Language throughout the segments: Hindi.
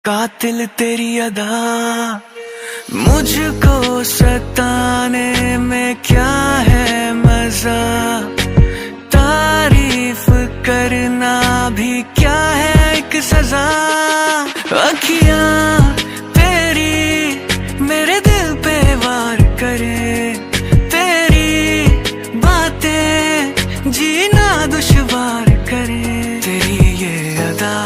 कातिल तेरी अदा मुझको सताने में क्या है मजा, तारीफ करना भी क्या है एक सजा। अखियां तेरी मेरे दिल पे वार करे, तेरी बातें जीना दुश्वार करे। तेरी ये अदा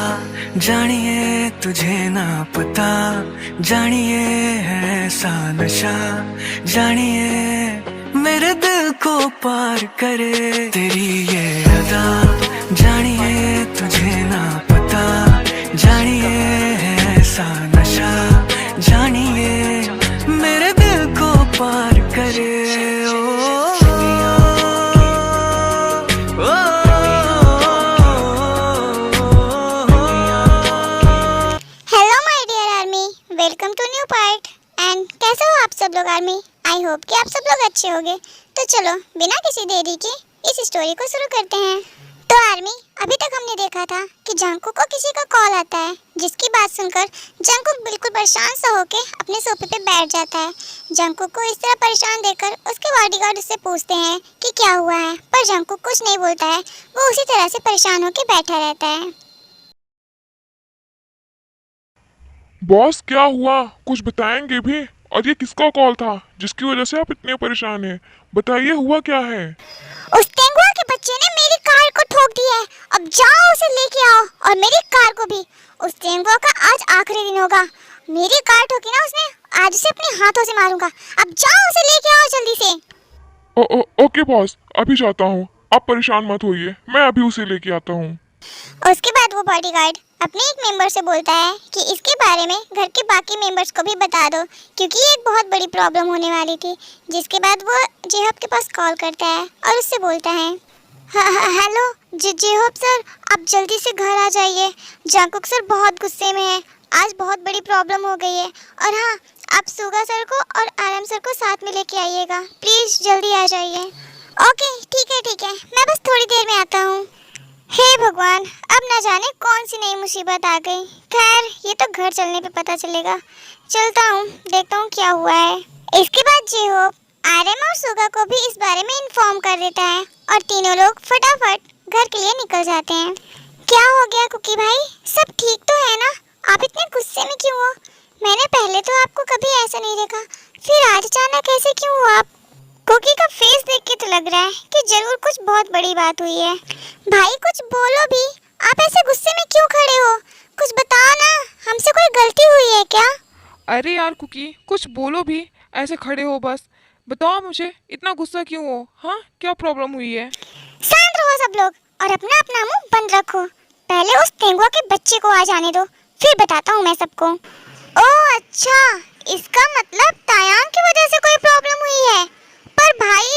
जानिए तुझे ना पता, जानिए है ऐसा नशा, जानिए मेरे दिल को पार करे। तेरी ये अदा जानिए तुझे ना पता, जानिए है ऐसा नशा, जानिए मेरे दिल को पार करे। Welcome to new part. And कैसे हो आप सब लोग आर्मी? आई होप कि आप सब लोग अच्छे होंगे। तो चलो बिना किसी देरी के इस स्टोरी को शुरू करते हैं। तो आर्मी, अभी तक हमने देखा था कि जंगकुक को किसी का कॉल आता है, जिसकी बात सुनकर जंगकुक बिल्कुल परेशान सा होकर अपने सोफे पे बैठ जाता है। जंगकुक को इस तरह परेशान देखकर उसके बॉडीगार्ड उससे पूछते हैं कि क्या हुआ है, पर जंगकुक कुछ नहीं बोलता है। वो उसी तरह से परेशान होकर बैठा रहता है। बॉस क्या हुआ, कुछ बताएंगे भी? और ये किसका कॉल था जिसकी वजह से आप इतने परेशान हैं? बताइए हुआ क्या है? उस तेंगुआ के बच्चे ने मेरी कार को ठोक दिया है। अब जाओ उसे लेके आओ, और मेरी कार को भी। उस तेंगुआ का आज आखिरी दिन होगा। मेरी कार ठोकी ना उसने, आज उसे अपने हाथों से मारूंगा। अब जाओ उसे लेके आओ जल्दी से। ओके बॉस, अभी जाता हूँ, आप परेशान मत होइए, मैं अभी उसे लेके आता हूँ। उसके बाद वो बॉडीगार्ड अपने एक मेंबर से बोलता है कि इसके बारे में घर के बाकी मेंबर्स को भी बता दो, क्योंकि ये एक बहुत बड़ी प्रॉब्लम होने वाली थी। जिसके बाद वो जेहब के पास कॉल करता है और उससे बोलता है, हेलो जेहब सर, आप जल्दी से घर आ जाइए। जंगकुक सर बहुत गुस्से में है, आज बहुत बड़ी प्रॉब्लम हो गई है। और हाँ, आप सुगा सर को और आरएम सर को साथ में लेके आइएगा, प्लीज़ जल्दी आ जाइए। ओके ठीक है, मैं बस थोड़ी देर में आता हूँ। हे भगवान, अब न जाने कौन सी नई मुसीबत आ गई। खैर, ये तो घर चलने पे पता चलेगा। चलता हूँ, देखता हूँ क्या हुआ है। इसके बाद जेहोब आरएम और सुगा को भी इस बारे में इन्फॉर्म कर देता है, और तीनों लोग फटाफट घर के लिए निकल जाते हैं। क्या हो गया कुकी भाई, सब ठीक तो है ना? आप इतने गुस्से में क्यों हो? मैंने पहले तो आपको कभी ऐसा नहीं देखा, फिर आज अचानक ऐसे क्यों हो आप? कुकी का फेस देख के तो लग रहा है कि जरूर कुछ बहुत बड़ी बात हुई है। भाई कुछ बोलो भी, आप ऐसे गुस्से में क्यों खड़े हो? कुछ बताओ ना, हमसे कोई गलती हुई है क्या? अरे यार कुकी, कुछ बोलो भी, ऐसे खड़े हो बस। बताओ मुझे, इतना गुस्सा क्यों हो? हाँ, क्या प्रॉब्लम हुई है? शांत रहो सब लोग और अपना अपना मुंह बंद रखो। पहले उस तेंगुआ के बच्चे को आ जाने दो, फिर बताता हूँ मैं सबको। ओह अच्छा, इसका मतलब तायांग की वजह से कोई प्रॉब्लम हुई है। पर भाई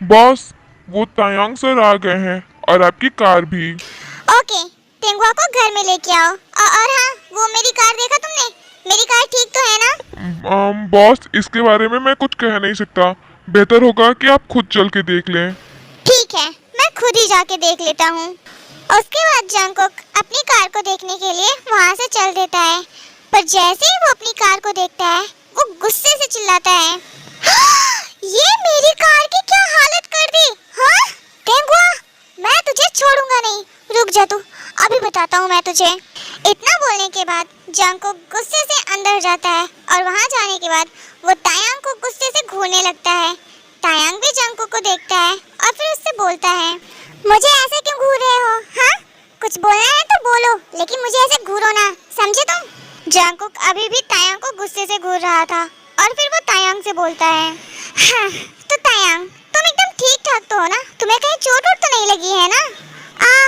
बॉस, वो तायांग सर आ गए हैं और आपकी कार भी। ओके, तेंगुआ को घर में लेके आओ। और हाँ, वो मेरी कार देखा तुमने? मेरी कार ठीक तो है ना? बॉस, इसके बारे में मैं कुछ कह नहीं सकता, बेहतर होगा कि आप खुद चल के देख लें। ठीक है, मैं खुद ही जाके देख लेता हूँ। उसके बाद जंगकुक अपनी कार को देखने के लिए वहाँ से चल देता है, पर जैसे ही वो अपनी कार को देखता है, वो गुस्से से चिल्लाता है, ये मेरी कार की क्या हालत कर दी? हाँ तेंगुआ, मैं तुझे छोड़ूंगा नहीं। रुक जा तू, अभी बताता हूँ मैं तुझे। इतना बोलने के बाद जंगकुक गुस्से से अंदर जाता है, और वहाँ जाने के बाद वो तायांग को गुस्से से घूरने लगता है। तायांग भी जंगकुक को देखता है और फिर उससे बोलता है, मुझे ऐसे क्यों घूर रहे हो? हाँ, कुछ बोलना है तो बोलो, लेकिन मुझे ऐसे घूरो ना, समझे तुम? जंगकुक अभी भी तायांग को गुस्से से घूर रहा था, और फिर वो तायांग से बोलता है, हाँ, तो तायांग तुम एकदम ठीक ठाक तो हो ना? तुम्हें कहीं चोट वोट तो नहीं लगी है ना? हाँ,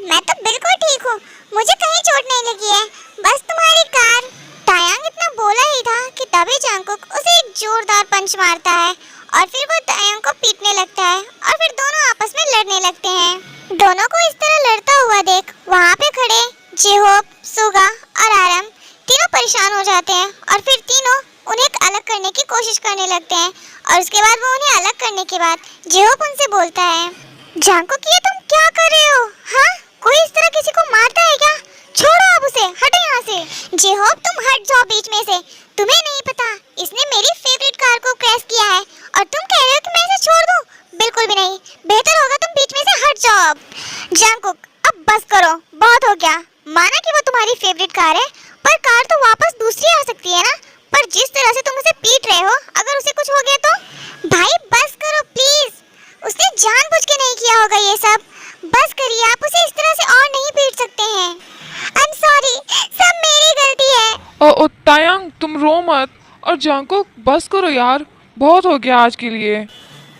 मैं तो बिल्कुल ठीक हूँ, मुझे कहीं चोट नहीं लगी है, बस तुम्हारी कार। तायांग इतना बोला ही था कि तभी जंगकुक उसे एक जोरदार पंच मारता है, और फिर वो तायांग को पीटने लगता है, और फिर दोनों आपस में लड़ने लगते हैं। दोनों को इस तरह लड़ता हुआ देख वहाँ पे खड़े जेहोब, सुगा और आरएम तीनों परेशान हो जाते हैं, और फिर तीनों उन्हें अलग करने की कोशिश करने लगते हैं। और उसके बाद वो उन्हें अलग करने के बाद जेहोब उनसे बोलता है, जंगकुक ये तुम क्या कर रहे हो? हाँ, कोई इस तरह किसी को मारता है क्या? छोड़ो अब उसे, हटो यहाँ से। जे होप तुम हट जाओ बीच में से। तुम्हें नहीं पता इसने मेरी फेवरेट कार को क्रैश किया है और तुम कह रहे हो कि मैं इसे छोड़ दूं? बिल्कुल भी नहीं, बेहतर होगा तुम बीच में से हट जाओ अब। जंगकुक अब बस करो, बहुत हो गया। माना कि वो तुम्हारी फेवरेट कार है, पर कार तो वापस दूसरी आ सकती है ना। पर जिस तरह से तुम उसे पीट रहे हो, अगर उसे कुछ हो गया तो? भाई बस करो प्लीज, उसने जानबूझ के नहीं किया होगा ये सब। बस करिए, आप उसे इस तरह से और नहीं पीट सकते हैं। आई एम सॉरी, सब मेरी गलती है। ओ तायांग, तुम रो मत। और जंगकुक बस करो यार, बहुत हो गया आज के लिए।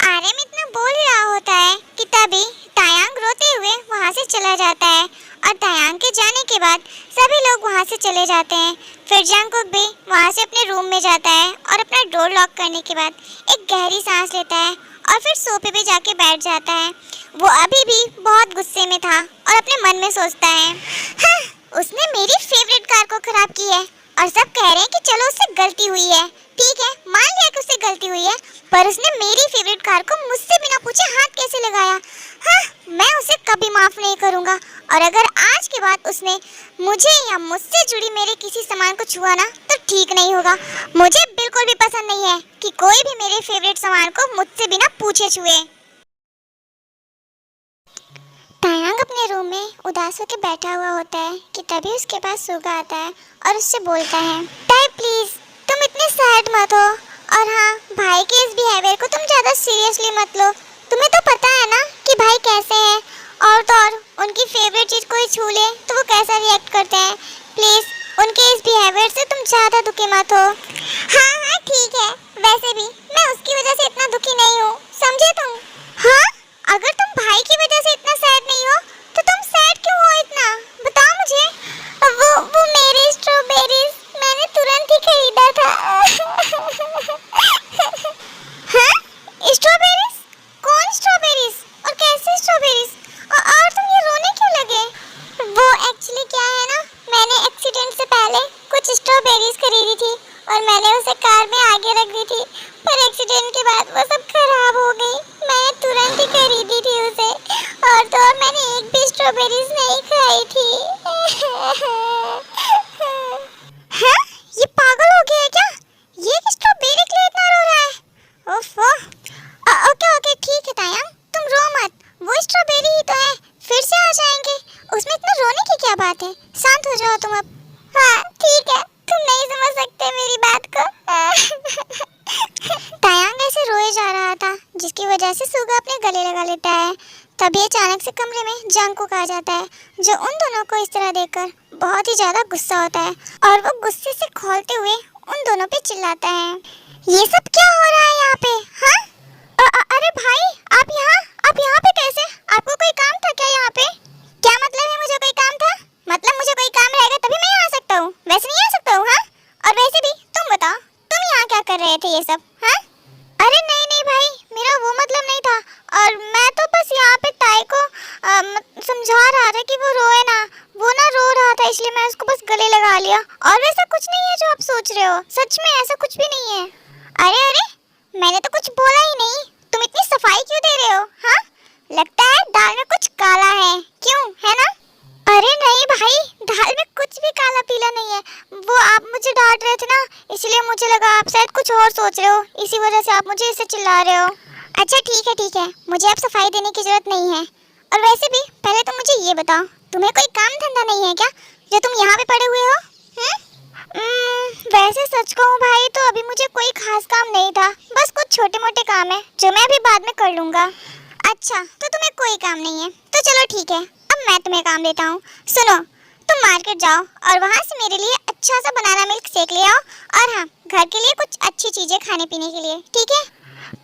आर्यन इतना बोल रहा होता है कि तभी तायांग रोते हुए वहाँ से चला जाता है और तायांग के जाने के बाद सभी लोग वहाँ से चले जाते हैं। फिर जंगकुक भी वहाँ से अपने रूम में जाता है और अपना डोर लॉक करने के बाद एक गहरी सांस लेता है और फिर सोफे पे जाके बैठ जाता है। वो अभी भी बहुत गुस्से में था और अपने मन में सोचता है, हाँ, उसने मेरी फेवरेट कार को खराब की है और सब कह रहे हैं कि चलो उससे गलती हुई है। ठीक है, मान लिया कि उससे गलती हुई है, पर उसने मेरी फेवरेट कार को मुझसे बिना पूछे हाथ कैसे लगाया? हाँ, मैं उसे कभी माफ नहीं करूँगा। और अगर आज के बाद उसने मुझे या मुझसे जुड़ी मेरे किसी सामान को छुआ ना, तो ठीक नहीं होगा। मुझे बिल्कुल भी पसंद नहीं है कि कोई भी मेरे फेवरेट सामान को मुझसे बिना पूछे छुए। तायांग अपने रूम में उदास होकर बैठा हुआ होता है कि तभी उसके पास सुगा आता है और उससे बोलता है, ताई प्लीज तुम इतने सैड मत हो, और हाँ, भाई के इस बिहेवियर को तुम ज़्यादा सीरियसली मत लो। तुम्हें तो पता है ना कि भाई कैसे हैं, और तो और उनकी फेवरेट चीज़ कोई छू ले तो वो कैसा रिएक्ट करते हैं। प्लीज़ उनके इस बिहेवियर से तुम ज़्यादा दुखी मत हो। हाँ हाँ ठीक है, वैसे भी मैं उसकी वजह से इतना दुखी नहीं हूँ, समझे तुम? हाँ, अगर तुम भाई की वजह से इतना सैड नहीं हो तो तुम सैड क्यों हो इतना? बताओ मुझे। वो मेरे स्ट्रॉबेरीज मैंने तुरंत ही खरीदा था। हाँ? स्ट्रॉबेरीज? कौन स्ट्रॉबेरीज और कैसे स्ट्रॉबेरीज? और तुम ये रोने क्यों लगे? वो एक्चुअली क्या है ना, मैंने एक्सीडेंट से पहले कुछ स्ट्रॉबेरीज खरीदी थी और मैंने उसे कार में आगे रख दी थी, पर एक्सीडेंट के बाद वो सब खराब हो गई। मैंने तुरंत ही खरीदी थी उसे, और तो और मैंने एक भी स्ट्रॉबेरीज नहीं खाई थी। हाँ? ये पागल हो गया है क्या? ये स्ट्रॉबेरी के लिए इतना रो रहा है? ओफो। ओके ओके ठीक है तायांग, तुम रो मत, वो स्ट्रॉबेरी ही तो है, फिर से आ जाएंगे। उसमें इतना रोने की क्या बात है? शांत हो जाओ तुम अब। हाँ ठीक है, तुम नहीं समझ सकते मेरी बात को। तायांग ऐसे रोए जा रहा था, जिसकी वजह से सुगा अपने गले लगा लेता है। तभी अचानक से कमरे में जंगकुक आ जाता है, जो उन दोनों को इस तरह देखकर बहुत ही ज्यादा गुस्सा होता है और वो गुस्से से खौलते हुए उन दोनों पे चिल्लाता है, ये सब क्या हो रहा है यहाँ पे? हाँ? अरे भाई, आप यहाँ पे कैसे? आपको कोई काम था क्या यहाँ पे? क्या मतलब है मुझे कोई काम था? मतलब मुझे कोई काम रहेगा तभी मैं यहाँ आ सकता हूँ, वैसे नहीं आ सकता हूँ। हाँ? और वैसे भी तुम बताओ, तुम यहाँ क्या कर रहे थे ये सब? हाँ? अरे नहीं भाई, मेरा वो मतलब नहीं था, और मैं तो बस यहाँ पे ताई को समझा रहा था कि वो रोए ना। वो ना रो रहा था, इसलिए मैं उसको बस गले लगा लिया, और वैसा कुछ नहीं है जो आप सोच रहे हो। सच में ऐसा कुछ भी नहीं है। अरे मैंने तो कुछ बोला ही नहीं, तुम इतनी सफाई क्यों दे रहे हो? हाँ, लगता है दाल में कुछ काला है, क्यों, है ना? अरे नहीं भाई, दाल में कुछ भी काला पीला नहीं है। वो आप मुझे डांट रहे थे ना, इसलिए मुझे लगा आप शायद कुछ और सोच रहे हो, इसी वजह से आप मुझे इससे चिल्ला रहे हो। अच्छा ठीक है, मुझे अब सफाई देने की जरूरत नहीं है। और वैसे भी पहले तो मुझे ये बताओ, तुम्हें कोई काम धंधा नहीं है क्या, जो तुम यहाँ पे पड़े हुए हो? वैसे सच कहूँ भाई तो अभी मुझे कोई खास काम नहीं था, बस कुछ छोटे मोटे काम है जो मैं अभी बाद में कर लूँगा। अच्छा, तो तुम्हें कोई काम नहीं है, तो चलो ठीक है, अब मैं तुम्हें काम देता हूँ। सुनो, तुम मार्केट जाओ और वहाँ से मेरे लिए अच्छा सा बनाना मिल्क शेक ले आओ, और हाँ, घर के लिए कुछ अच्छी चीज़ें खाने पीने के लिए, ठीक है?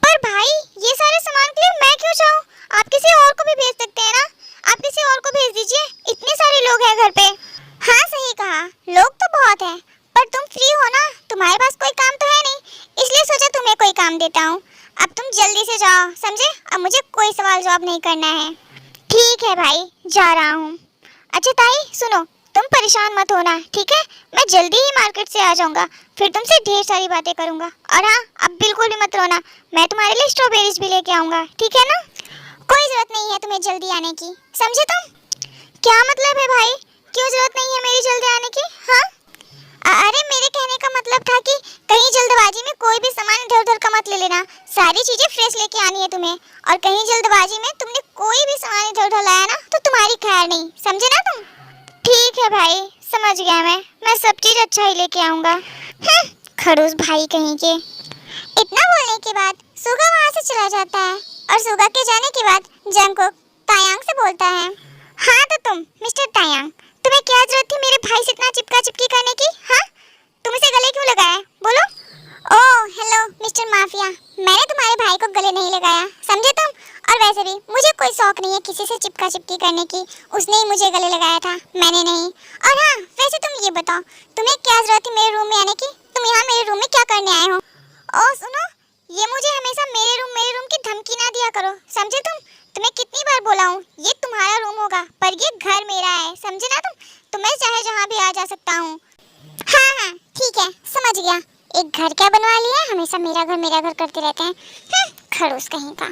पर भाई, ये सारे सामान के लिए मैं क्यों जाऊँ? आप किसी और को भी भेज सकते हैं ना, आप किसी और को भेज दीजिए, इतने सारे लोग हैं घर पे। हाँ सही कहा, लोग तो बहुत हैं, पर तुम फ्री हो ना, तुम्हारे पास कोई काम तो है नहीं, इसलिए सोचा तुम्हें कोई काम देता हूँ। अब तुम जल्दी से जाओ, समझे? अब मुझे कोई सवाल जवाब नहीं करना है। ठीक है भाई, जा रहा हूँ। अच्छा ताई सुनो, तुम परेशान मत होना, ठीक है? मैं जल्दी ही मार्केट से आ जाऊँगा, फिर तुमसे ढेर सारी बातें करूँगा। और हाँ, अब बिल्कुल भी मत रोना, मैं तुम्हारे लिए स्ट्रॉबेरीज भी लेके आऊँगा, ठीक है ना? कोई ज़रूरत नहीं है तुम्हें जल्दी आने की, समझे तुम? क्या मतलब है भाई? क्यों जरूरत नहीं है मेरी जल्दी आने की? हाँ, अरे मेरे कहने का मतलब था कि कहीं जल्दबाजी में कोई भी सामान इधर उधर का मत ले लेना। सारी चीजें फ्रेश लेके आनी है तुम्हें, और कहीं जल्दबाजी में तुमने कोई भी सामान इधर उधर लाया ना तो तुम्हारी खैर नहीं, समझे ना तुम? ठीक है भाई, समझ गया मैं सब चीज अच्छा ही लेके आऊंगा। खड़ूस भाई कहीं के। इतना बोलने के बाद सुगा वहाँ से चला जाता है, और सुगा के जाने के बाद जंगकुक तायांग से बोलता है, हाँ तो तुम मिस्टर तायांग, तुम्हें क्या जरूरत थी मेरे भाई से इतना चिपका चिपकी करने की? हाँ, तुम इसे गले क्यों लगाया, बोलो? ओह हेलो मिस्टर माफिया, मैंने तुम्हारे भाई को गले नहीं लगाया, समझे तुम? और वैसे भी मुझे कोई शौक नहीं है किसी से चिपका चिपकी करने की, उसने ही मुझे गले लगाया था, मैंने नहीं। और हाँ, वैसे तुम ये बताओ, तुम्हें क्या जरूरत थी मेरे रूम में आने की? तुम यहाँ मेरे रूम में क्या करने आए हो? ओह सुनो, ये मुझे हमेशा मेरे रूम की धमकी ना दिया करो, समझे तुम? तुम्हें कितनी बार बोला हूँ, ये तुम्हारा रूम होगा पर ये घर मेरा है, समझे ना तुम? तो मैं चाहे जहाँ भी आ जा सकता हूँ। हाँ ठीक है, समझ गया। एक घर क्या बनवा लिया, हमेशा मेरा घर करते रहते हैं। खड़ूस कहीं का।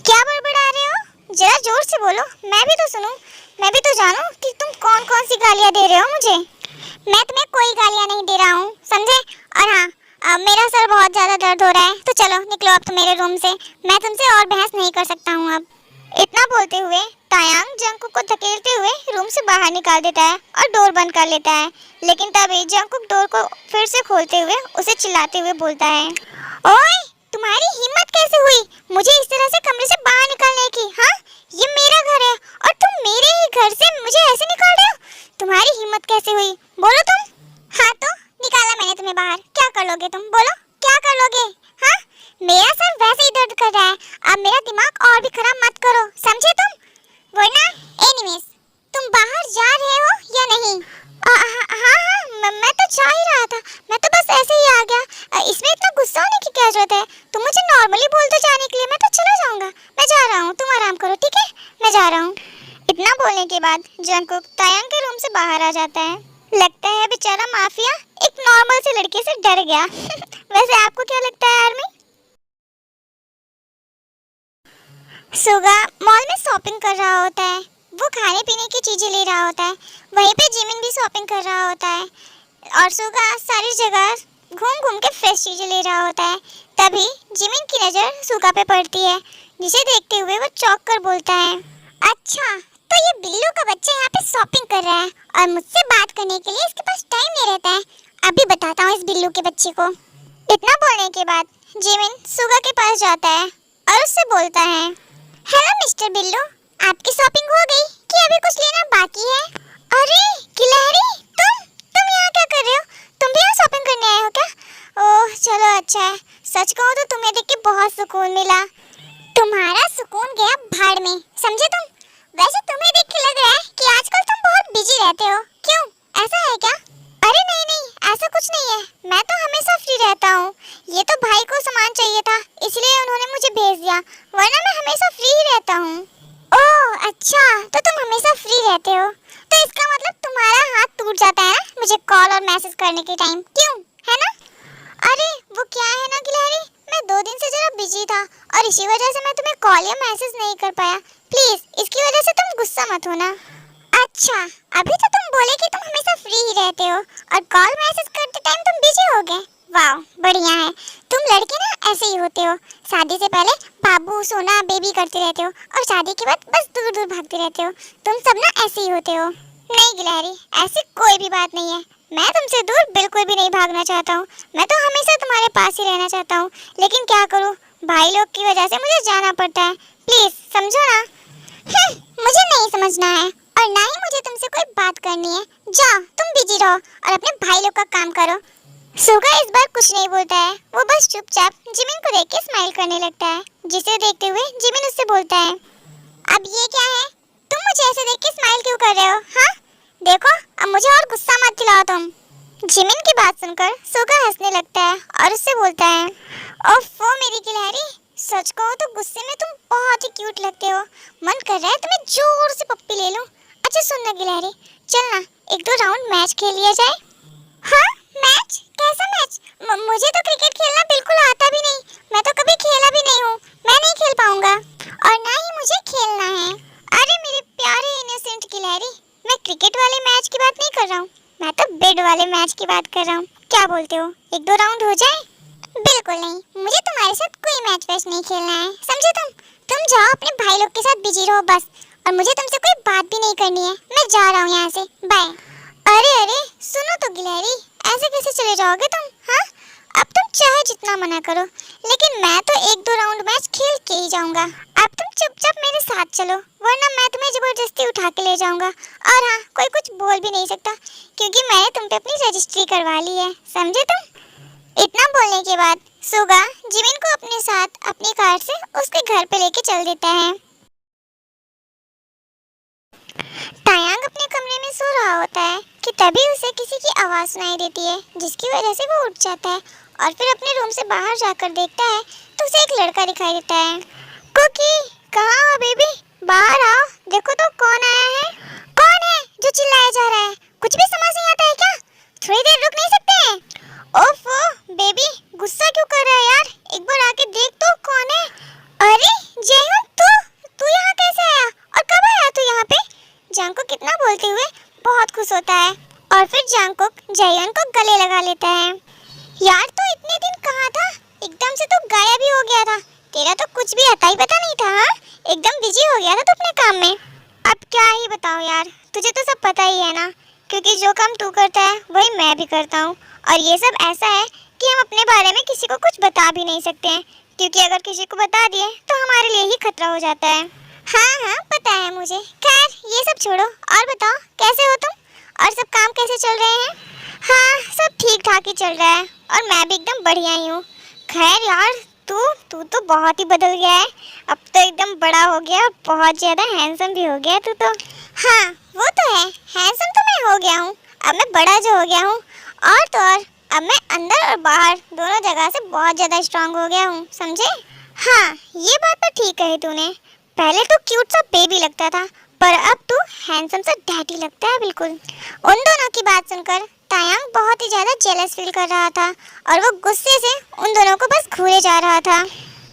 क्या बड़बड़ा रहे हो? जरा जोर से बोलो, मैं भी तो सुनूं, मैं भी तो जानूं कि तुम कौन कौन सी गालियाँ दे रहे हो मुझे। मैं तुम्हें कोई गालियाँ नहीं दे रहा हूँ, समझे? और हाँ, अब मेरा सर बहुत ज्यादा दर्द हो रहा है, तो चलो निकलो अब तुम मेरे रूम से, मैं तुमसे और बहस नहीं कर सकता हूँ अब। इतना बोलते हुए तायांग जंगकुक को धकेलते हुए रूम से बाहर निकाल देता है और डोर बंद कर लेता है। लेकिन तभी जंगकुक डोर को फिर से खोलते हुए उसे चिल्लाते हुए बोलता है, ओए तुम्हारी हिम्मत कैसे हुई मुझे इस तरह से कमरे से बाहर निकालने की? हाँ, ये मेरा घर है और तुम मेरे ही घर से मुझे ऐसे निकाल रहे हो? तुम्हारी हिम्मत कैसे हुई, बोलो तुम? हाँ तो निकाला मैंने तुम्हें बाहर, क्या कर लोगे तुम, बोलो क्या कर लोगे? हाँ, मेरा सर वैसे ही दर्द कर रहा है, अब मेरा दिमाग और भी खराब मत करो, समझे तुम? वरना एनीवेज, तुम बाहर जा रहे हो या नहीं? हाँ, मैं तो जा ही रहा था, मैं तो बस ऐसे ही आ गया, इसमें इतना गुस्सा होने की क्या जरूरत है? तुम मुझे नॉर्मली बोल दो जाने के लिए, मैं तो चला जाऊंगा, मैं जा रहा हूँ, तुम आराम करो, ठीक है? मैं जा रहा हूँ। इतना बोलने के बाद जंगकुक तायांग के रूम से बाहर आ जाता है। लगता है बेचारा माफिया एक नॉर्मल सी लड़के से डर गया। वैसे आपको क्या लगता है आर्मी? सुगा मॉल में शॉपिंग कर रहा होता है, वो खाने पीने की चीजें ले रहा होता है, वहीं पे जिमिन भी शॉपिंग कर रहा होता है, और सुगा सारी जगह घूम घूम के फ्रेश चीजें ले रहा होता है। तभी जिमिन की नजर सुगा पे पड़ती है, जिसे देखते हुए वो चौंक कर बोलता है, अच्छा तो ये बिल्लू का बच्चा यहाँ पे शॉपिंग कर रहा है और मुझसे बात करने के लिए इसके पास टाइम नहीं रहता है, अभी बताता हूँ इस बिल्लू के बच्चे को। इतना बोलने के बाद जिमिन सुगा के पास जाता है और उससे बोलता है, हेलो मिस्टर बिल्लू, आपकी शॉपिंग हो गई कि अभी कुछ लेना बाकी है? अरे गिलहरी, तुम यहाँ क्या कर रहे हो? तुम भी यहाँ शॉपिंग करने आए हो क्या? ओह चलो अच्छा है, सच कहूँ तो तुम्हें देख के बहुत सुकून मिला। तुम्हारा सुकून गया भाड़ में, समझे तुम? वैसे तुम्हें देख के लग रहा है कि आजकल तुम बहुत बिजी रहते हो, क्यों ऐसा है क्या? अरे नहीं, ऐसा कुछ नहीं है, मैं तो हमेशा फ्री रहता हूँ, ये तो भाई को सामान चाहिए था इसलिए उन्होंने मुझे भेज दिया, वरना मैं हमेशा फ्री ही रहता हूँ। ओह अच्छा, तो तुम हमेशा फ्री रहते हो, तो इसका मतलब तुम्हारा हाथ टूट जाता है ना मुझे कॉल और मैसेज करने के टाइम, क्यों, है ना? अरे वो क्या है ना गिलहरी, मैं 2 दिन से जरा बिजी था और इसी वजह से मैं तुम्हें कॉल या मैसेज नहीं कर पाया, प्लीज इसकी वजह से तुम गुस्सा मत होना। अच्छा, अभी तो तुम बोले कि तुम हमेशा फ्री ही रहते हो और कॉल मैसेज करते टाइम तुम बिजी हो गए, वाह बढ़िया है, तुम लड़के ना ऐसे ही होते हो, शादी से पहले बाबू सोना बेबी करते रहते हो और शादी के बाद बस दूर दूर भागते रहते हो, तुम सब ना ऐसे ही होते हो। नहीं गिलहरी, ऐसी कोई भी बात नहीं है, मैं तुमसे दूर बिल्कुल भी नहीं भागना चाहता हूँ, मैं तो हमेशा तुम्हारे पास ही रहना चाहता हूँ, लेकिन क्या करूँ भाई लोग की वजह से मुझे जाना पड़ता है, प्लीज समझो ना। मुझे नहीं समझना है और ना ही मुझे तुमसे कोई बात करनी है, जाओ तुम बिजी रहो और अपने भाई लोग का काम करो। सुगा इस बार कुछ नहीं बोलता है, वो बस चुपचाप जिमिन को देख के स्माइल करने लगता है, जिसे देखते हुए जिमिन उससे बोलता है, अब ये क्या है, तुम मुझे ऐसे देख के स्माइल क्यों कर रहे हो? हाँ देखो, अब मुझे और गुस्सा मत दिलाओ तुम। जिमिन की बात सुनकर सुगा हंसने लगता है और उससे बोलता है, ओफो मेरी गिलहरी, सच कहो तो गुस्से में तुम बहुत ही क्यूट लगते हो, मन कर रहा है तुम्हें जोर से पप्पी ले लूं। अच्छा सुन ना गिलहरी, चल ना 1-2 राउंड मैच खेल लिया जाए। हाँ मैच? कैसा मैच? मुझे तो क्रिकेट खेलना बिल्कुल आता भी नहीं, मैं तो कभी खेला भी नहीं हूँ, मैं नहीं खेल पाऊंगा और ना ही मुझे खेलना है। अरे मेरे प्यारे इनोसेंट गिलहरी, मैं क्रिकेट वाले मैच की बात कर रहा हूँ, क्या बोलते हो? 1-2 राउंड हो जाए? बिल्कुल नहीं, मुझे तुम्हारे साथ कोई मैच वैच नहीं खेलना है, समझे तुम जाओ अपने भाई लोग के साथ बिजी रहो बस। और मुझे तुमसे कोई बात भी नहीं करनी है, मैं जा रहा हूँ यहाँ से, बाय। अरे सुनो तो गिलहरी, ऐसे कैसे चले जाओगे तुम? हाँ, अब तुम चाहे जितना मना करो, लेकिन मैं तो 1-2 राउंड मैच खेल के ही जाऊंगा। अब तुम चुपचाप मेरे साथ चलो, वरना मैं तुम्हें जबरदस्ती उठा के ले जाऊंगा। और हाँ, कोई कुछ बोल भी नहीं सकता, क्योंकि मैंने तुम पे अपनी रजिस्ट्री करवा ली है, समझे तुम? इतना बोलने के बाद सुगा जिमिन को अपने साथ अपनी कार से उसके घर पे लेके चल देता है। तायांग अपने कमरे में सो रहा होता है कि तभी उसे किसी की आवाज सुनाई देती है, जिसकी वजह से वो उठ जाता है और फिर अपने रूम से बाहर जाकर देखता है तो उसे एक लड़का दिखाई देता है। कुकी, कहाँ हो बेबी? बाहर आओ, देखो तो कौन आया है। कौन है जो चिल्लाया जा रहा है? कुछ भी समझ नहीं आता है क्या? थोड़ी देर रुक नहीं सकते हैं? ओफो बेबी, गुस्सा क्यों कर रहा है यार? एक बार आके देख तो कौन है। अरे जयहून, तू यहाँ कैसे आया और कब आया तू यहाँ पे? जांगकुक कितना बोलते हुए बहुत खुश होता है और फिर जांगकुक जयहून को गले लगा लेता है। यार तू इतने दिन कहाँ था? एकदम से तो गायब ही हो गया था, तेरा तो कुछ भी आता ही पता नहीं था। हाँ, एकदम बिजी हो गया था तू अपने काम में। अब क्या ही बताओ यार, तुझे तो सब पता ही है ना, क्योंकि जो काम तू करता है वही मैं भी करता हूँ। और ये सब ऐसा है कि हम अपने बारे में किसी को कुछ बता भी नहीं सकते हैं, क्योंकि अगर किसी को बता दिए तो हमारे लिए ही खतरा हो जाता है। हाँ पता है मुझे। खैर ये सब छोड़ो और बताओ कैसे हो तुम, और सब काम कैसे चल रहे हैं? हाँ सब ठीक ठाक ही चल रहा है और मैं भी एकदम बढ़िया ही हूँ। खैर यार तू तो बहुत ही बदल गया है, अब तो एकदम बड़ा हो गया, बहुत ज़्यादा हैंडसम भी हो गया तू तो। हाँ वो तो है, हैंडसम तो मैं हो गया हूँ, अब मैं बड़ा जो हो गया हूँ, और तो और अब मैं अंदर और बाहर दोनों जगह से बहुत ज़्यादा स्ट्रांग हो गया हूँ, समझे? हाँ ये बात तो ठीक कही तूने, पहले तो क्यूट सा बेबी लगता था, पर अब तू हैंडसम सा डैडी लगता है बिल्कुल। उन दोनों की बात सुनकर तायांग बहुत ही ज़्यादा जेलस फील कर रहा था और वो गुस्से से उन दोनों को बस घूरे जा रहा था।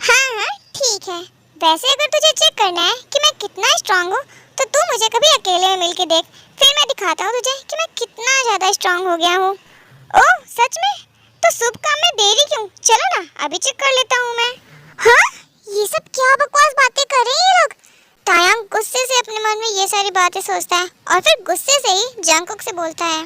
हाँ ठीक है, वैसे अगर तुझे चेक करना है कि मैं कितना स्ट्रांग हूँ तो तू मुझे कभी अकेले में मिल के देख, फिर मैं दिखाता हूँ तुझे कि मैं कितना ज़्यादा स्ट्रांग हो गया हूँ। ओह सच में? तो शुभ काम में देरी क्यों, चलो ना अभी चेक कर लेता हूँ मैं। हाँ ये सब क्या बकवास बातें कर रहे हैं ये लोग? तायांग गुस्से से अपने मन में ये सारी बातें सोचता है और फिर गुस्से से ही जांगकुक से बोलता है,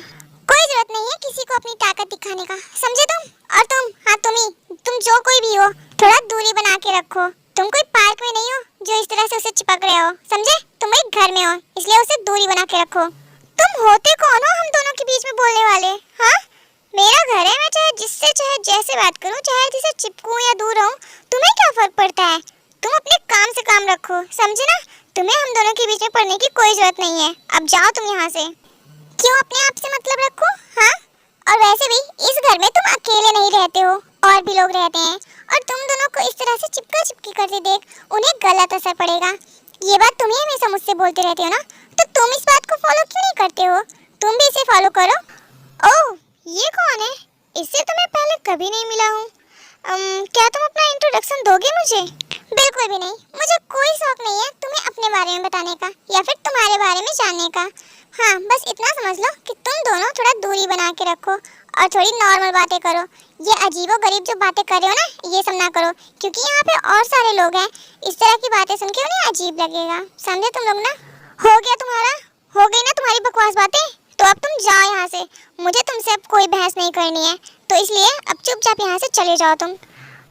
कोई जरूरत नहीं है किसी को अपनी ताकत दिखाने का, समझे तुम? और तुम, हाँ तुम जो कोई भी हो, थोड़ा दूरी बना के रखो। तुम कोई पार्क में नहीं हो जो इस तरह से उसे चिपक रहे हो, समझे? तुम एक घर में हो, इसलिए उसे दूरी बना के रखो। तुम होते कौन हो हम दोनों के बीच में बोलने वाले? हाँ मेरा घर है, मैं चाहे जिससे चाहे जैसे बात करूं, चाहे जिसे चिपकूं या दूर रहूं, तुम्हें क्या फर्क पड़ता है? तुम अपने काम से काम रखो, समझे ना? तुम्हें हम दोनों के बीच में पड़ने की कोई जरूरत नहीं है, अब जाओ तुम यहाँ से। क्यों अपने आप से मतलब रखो? हाँ और वैसे भी इस घर में तुम अकेले नहीं रहते हो, और भी लोग रहते हैं, और तुम दोनों को इस तरह से चिपका चिपकी करते देख उन्हें गलत असर पड़ेगा। ये बात तुम ही हमेशा मुझसे बोलते रहते हो ना, तो तुम इस बात को फॉलो क्यों नहीं करते हो? तुम भी इसे फॉलो करो। ओह ये कौन है? इससे तो मैं पहले कभी नहीं मिला हूँ। क्या तुम अपना इंट्रोडक्शन दोगे मुझे? बिल्कुल भी नहीं, मुझे कोई शौक नहीं है तुम्हें अपने बारे में बताने का या फिर तुम्हारे बारे में जानने का। हाँ बस इतना समझ लो कि तुम दोनों थोड़ा दूरी बना के रखो और थोड़ी नॉर्मल बातें करो। ये अजीबो गरीब जो बातें कर रहे हो ना, ये सब ना करो, क्योंकि यहाँ पे और सारे लोग हैं, इस तरह की बातें सुन के उन्हें अजीब लगेगा, समझे तुम लोग ना? हो गया तुम्हारा? हो गई ना तुम्हारी बकवास बातें? तो अब तुम जाओ यहाँ से, मुझे तुमसे अब कोई बहस नहीं करनी है, तो इसलिए अब चुपचाप यहाँ से चले जाओ तुम।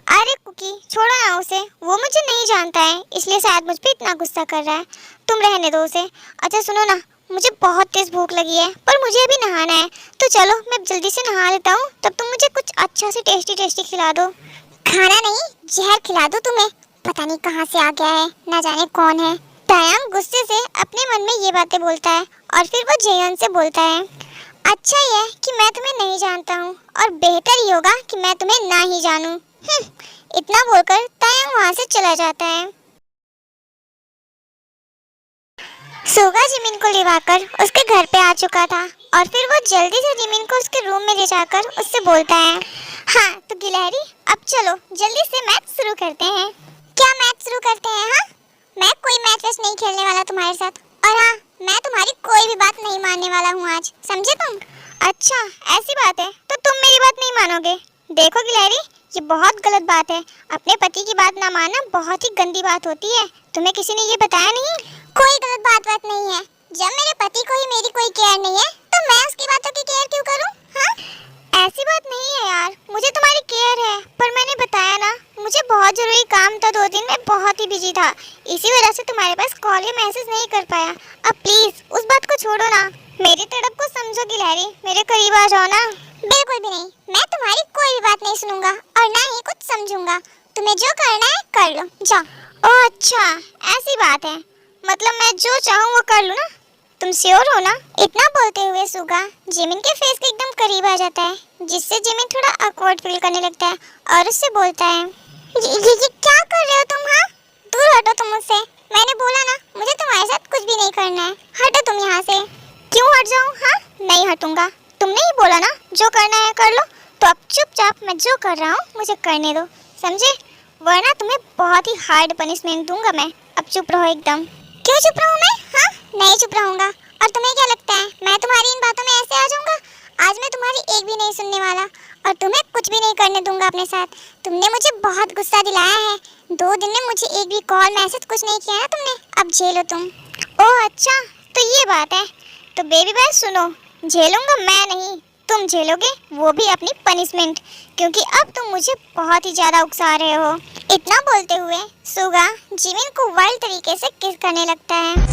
अरे कुकी छोड़ो ना उसे, वो मुझे नहीं जानता है, इसलिए शायद मुझ पे इतना गुस्सा कर रहा है, तुम रहने दो उसे। अच्छा सुनो ना, मुझे बहुत तेज भूख लगी है, पर मुझे अभी नहाना है, तो चलो मैं जल्दी से नहा लेता हूँ, तब तुम मुझे कुछ अच्छा से टेस्टी खिला दो। खाना नहीं जहर खिला दो तुम्हें, पता नहीं कहाँ से आ गया है, ना जाने कौन है। तायांग गुस्से से अपने मन में ये बातें बोलता है और फिर वो जयन से बोलता है, अच्छा ही है कि मैं तुम्हें नहीं जानता हूँ और बेहतर ही होगा कि मैं तुम्हें ना ही जानूं। इतना बोलकर तायांग वहाँ से चला जाता है। सुगा जिमिन को लिवाकर उसके घर पे आ चुका था और फिर वो जल्दी से जिमिन को उसके रूम में ले जाकर उससे बोलता है, हाँ तो गिलहरी अब चलो जल्दी से मैच शुरू करते हैं। क्या मैच शुरू करते हैं? हाँ मैं कोई मैच वैच नहीं खेलने वाला तुम्हारे साथ, और हाँ मैं तुम्हारी कोई भी बात नहीं मानने वाला हूँ आज, समझे तुम? अच्छा ऐसी बात है, तो तुम मेरी बात नहीं मानोगे। देखो गिलहरी, ये बहुत गलत बात है। अपने पति की बात ना मानना बहुत ही गंदी बात होती है। तुम्हें किसी ने ये बताया नहीं? कोई गलत बात नहीं है। जब मेरे पति को ही मेरी कोई केयर नहीं है तो मैं उसकी बातों की केयर क्यों करूं? हाँ, ऐसी बात नहीं है यार, मुझे तुम्हारी केयर है, पर मैंने बताया ना, मुझे बहुत जरूरी काम था। 2 दिन में बहुत ही बिजी था, इसी वजह से तुम्हारे पास कॉल या मैसेज नहीं कर पाया। अब प्लीज उस बात को छोड़ो ना, मेरी तड़प को समझो गिलहरी, मेरे करीब आ जाओ ना। बिल्कुल भी नहीं, मैं तुम्हारी कोई भी बात नहीं सुनूंगा और ना ही कुछ समझूंगा। तुम्हें जो करना है कर लो, जाओ। ओह अच्छा, ऐसी बात है, मतलब मैं जो चाहूँ वो कर लूँ ना? तुम श्योर हो ना? इतना बोलते हुए सुगा जिमिन के फेस के एकदम करीब आ जाता है, जिससे जिमिन थोड़ा ऑकवर्ड फील करने लगता है और उससे बोलता है, ये क्या कर रहे हो तुम? हाँ, दूर हटो तुम मुझसे। मैंने बोला ना, मुझे तुम्हारे साथ कुछ भी नहीं करना है। हटो तुम यहाँ से। क्यों हट जाऊँ? हाँ, नहीं हटूंगा। तुमने ही बोला ना जो करना है कर लो, तो अब चुपचाप मैं जो कर रहा हूँ मुझे करने दो, समझे? वरना तुम्हें बहुत ही हार्ड पनिशमेंट दूंगा मैं। अब चुप रहो एकदम। क्यों चुप रहूं मैं? हाँ, नहीं चुप रहूंगा। और तुम्हें क्या लगता है मैं तुम्हारी इन बातों में ऐसे आ जाऊंगा? आज मैं तुम्हारी एक भी नहीं सुनने वाला और तुम्हें कुछ भी नहीं करने दूंगा अपने साथ। तुमने मुझे बहुत गुस्सा दिलाया है। 2 दिन में मुझे एक भी कॉल मैसेज कुछ नहीं किया ना तुमने। अब झेलो तुम। ओह अच्छा, तो ये बात है। तो बेबी बॉय सुनो, झेलूंगा मैं नहीं, तुम झेलोगे, वो भी अपनी पनिशमेंट, क्योंकि अब तुम मुझे बहुत ही ज्यादा उकसा रहे हो। इतना बोलते हुए सुगा जिमिन को वाइल्ड तरीके से किस करने लगता है।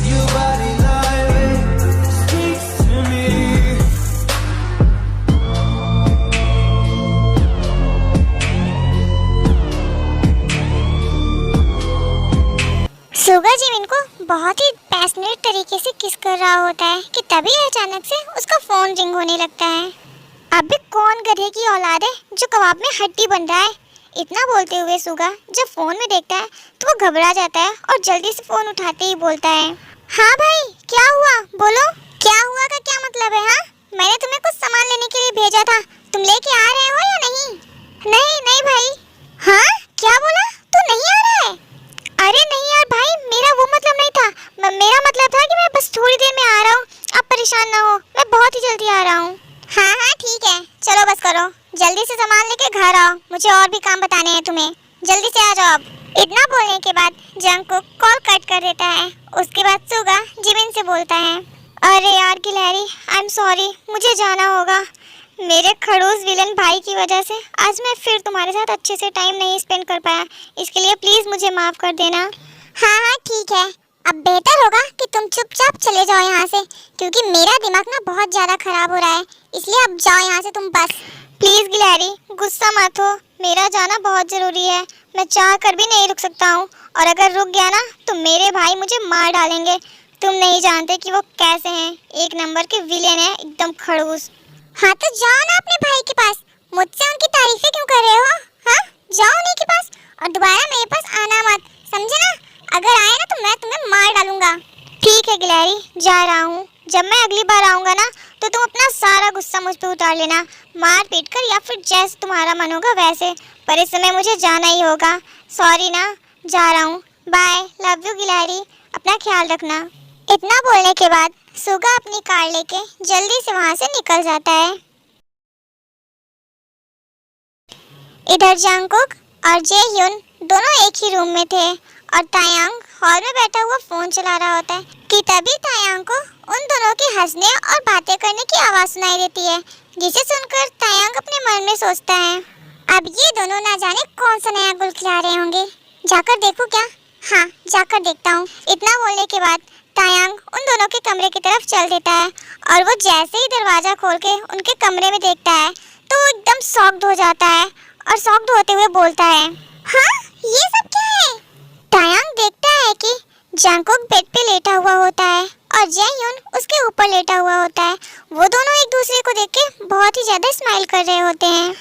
सुगा जिमिन को बहुत ही पैशनेट तरीके से किस कर रहा होता है कि तभी अचानक से उसका फोन रिंग होने लगता है। अब भी कौन गधे की औलाद है जो कबाब में हड्डी बन रहा है? इतना बोलते हुए सुगा जब फोन में देखता है तो वो घबरा जाता है और जल्दी से फोन उठाते ही बोलता है, हाँ भाई क्या हुआ? बोलो। क्या हुआ का क्या मतलब है? हाँ, मैंने तुम्हें कुछ सामान लेने के लिए भेजा था, तुम लेके आ रहे हो या नहीं? नहीं नहीं भाई। हाँ, क्या बोला? तू नहीं आ रहा है? अरे नहीं यार भाई, मेरा वो मतलब नहीं था। मेरा मतलब था कि मैं बस थोड़ी देर में आ रहा हूँ, आप परेशान ना हो, मैं बहुत ही जल्दी आ रहा हूँ। हाँ हाँ ठीक है, चलो बस करो, जल्दी से सामान लेके घर आओ, मुझे और भी काम बताने हैं तुम्हें, जल्दी से आ जाओ अब। इतना बोलने के बाद जंगकुक कॉल कट कर देता है। उसके बाद सुगा जिमिन से बोलता है, अरे यार गिलहरी, आई एम सॉरी, मुझे जाना होगा। मेरे खड़ूस विलन भाई की वजह से आज मैं फिर तुम्हारे साथ अच्छे से टाइम नहीं स्पेंड कर पाया, इसके लिए प्लीज मुझे माफ कर देना। हाँ हाँ ठीक है, अब बेहतर होगा कि तुम चुपचाप चले जाओ यहाँ से, क्योंकि मेरा दिमाग ना बहुत ज्यादा खराब हो रहा है, इसलिए अब जाओ यहाँ से तुम बस। प्लीज गिलहरी, गुस्सा मत हो, मेरा जाना बहुत जरूरी है, मैं चाह कर भी नहीं रुक सकता हूँ, और अगर रुक गया ना तो मेरे भाई मुझे मार डालेंगे। तुम नहीं जानते कि वो कैसे हैं, एक नंबर के विलेन है, एकदम खड़ूस। हाँ तो जाओ ना अपने भाई के पास, मुझसे उनकी तारीफें क्यों कर रहे हो? हाँ, जाओ उन्हीं के पास और दोबारा मेरे पास आना मत, समझे ना? अगर आए ना तो मैं तुम्हें मार डालूंगा। ठीक है गिलहरी, जा रहा हूँ, जब मैं अगली बार आऊँगा ना तो तुम अपना सारा गुस्सा मुझ पे उतार लेना, मार पीट कर या फिर जैसे तुम्हारा मन होगा वैसे, पर इस समय मुझे जाना ही होगा। सॉरी ना, जा रहा हूँ, बाय, लव यू गिलहरी, अपना ख्याल रखना। इतना बोलने के बाद सुगा अपनी कार लेके जल्दी से वहाँ से निकल जाता है। इधर जंगकुक और जेह्यून दोनों एक ही रूम में थे और तायांग हॉल में बैठा हुआ फोन चला रहा होता है कि तभी तायांग को उन दोनों के हंसने और बातें करने की आवाज सुनाई देती है, जिसे सुनकर तायांग अपने मन में सोचता है, अब ये दोनों ना जाने कौन सा नया गुल खिला रहे होंगे, जाकर देखूं क्या? हाँ, जाकर देखता हूँ। इतना बोलने के बाद तायांग उन दोनों के कमरे की तरफ चल देता है और वो जैसे ही दरवाजा खोल के उनके कमरे में देखता है तो वो एकदम शॉक्ड हो जाता है और शॉक्ड होते हुए बोलता है, हाँ ये सब क्या है? तायांग देखता है कि जंगकुक बेड पे लेटा हुआ होता है और जेह्यून उसके ऊपर लेटा हुआ होता है। वो दोनों एक दूसरे को देख के बहुत ही ज्यादा स्माइल कर रहे होते हैं।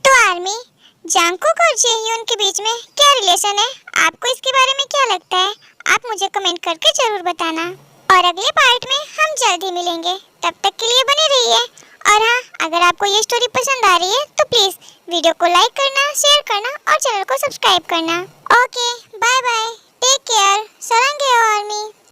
तो आर्मी, जंगकुक और जेह्यून के बीच में क्या रिलेशन है? आपको इसके बारे में क्या लगता है? आप मुझे कमेंट करके जरूर बताना। और अगले पार्ट में हम जल्द ही मिलेंगे, तब तक के लिए बने रहिए। और हाँ, अगर आपको ये स्टोरी पसंद आ रही है तो प्लीज वीडियो को लाइक करना, शेयर करना और चैनल को सब्सक्राइब करना। Okay, bye bye, take care, सरंगे आर्मी।